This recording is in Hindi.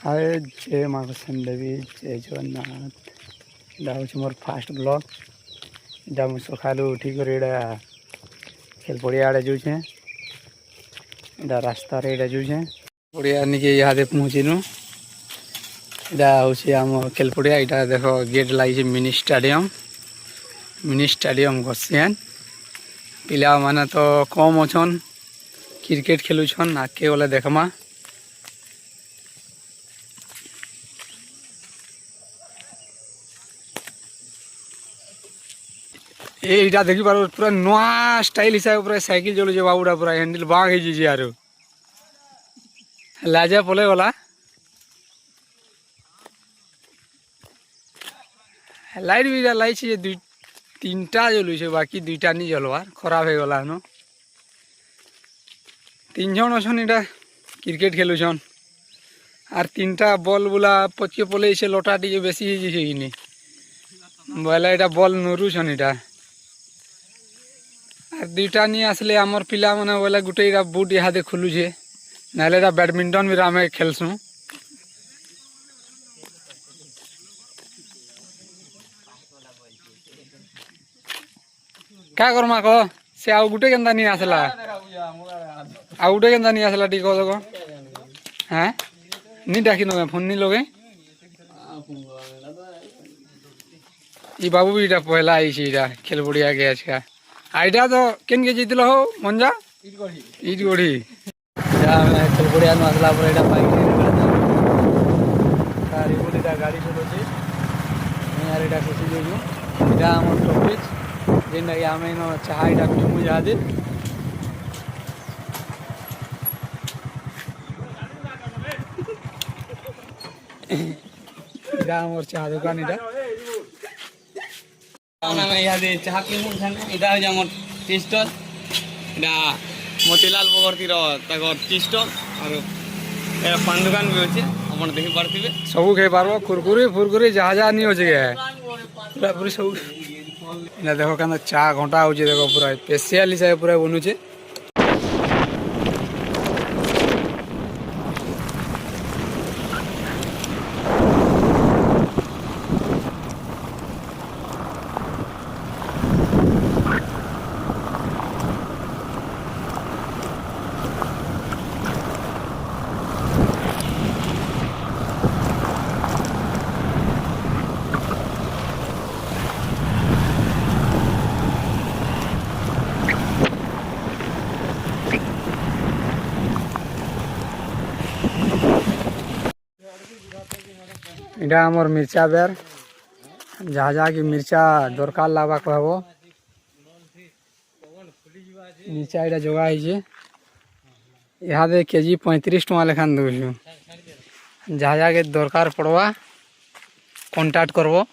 हाय जय माँ देवी जय जगन्नाथ। इटा हूँ मोर फास्ट ब्लॉग। इटा मुझे सकालू उठिक खेल पड़िया आड़े जाऊे। इटा रास्तार इटा जाऊे पड़िया निके इहादे पहुँचीनु। इटा हूँ आम खेल पड़िया। इटा देख गेट लगी मिनी स्टाडियम घसीआन। पिला माने तो कम अच्छन क्रिकेट खेलुछन आके बोले देखमा। एटा देखी पार पूरा नुआ स्टाइल हिसाब पूरा साइकिल चलुचे बाबूटा पूरा हैंडल बाग हो यार लाजा पले गला लाइट भी लाइट दुई तीनटा जलुचे बाकी दुईटा नहीं जलवार खराब हो गला न। तीन जन अच्छन इटा क्रिकेट खेलुछन आर तीनटा बल बुला पचे पले लटा टी बेसी कि बोला इटा बल नरुछन इटा आर दुईटा नहीं आसले आमर पिला माने बोले गुटे बुट इहादे खुलुचे ना बैडमिंटन भी आम खेलसु। क्या करमा कह से आउ गुटे केनता नहीं आसला आउ गुटे केनता नहीं आसला टी कह दो हाँ नहीं डाकी नो फोन नहीं लगे ये बाबू भी इटा पहला आई खेल पड़िया के आज का आईटा तो केन के जीतल हो मंजा इट गढ़ी खेल पड़िया आसला पर इटा बाइक गाड़ी चलुचे यार इटा खुशी देजु इटा आम टॉपिक जेनटा कि आम इन चाहा इटा पीमु इहादे इटा आमर चाहा दुकान इटा इहादे चाहा पीमु इटा हो आमर टी स्टल इटा मोतीलाल बगरती टी स्टल और पान दुकान भी अच्छे अपन देखी पारे सब खाई पार्ब कुरकुरी फुरकुरी जहाँ जहाँ नहीं अच्छे पूरा पूरी सब इना देखो क्या चा घंटा हो देखो पूरा स्पेशल हिसाब पूरा बनुचे। इटा आमर मिर्चा बेर जहाँ जहाँ की मिर्चा दरकार लाबा कहब मिर्चा इटा जगह इहादे केजी 35 टका लेखान दूसु जहाँ जहाँ के दरकार पड़वा कांटेक्ट करबो।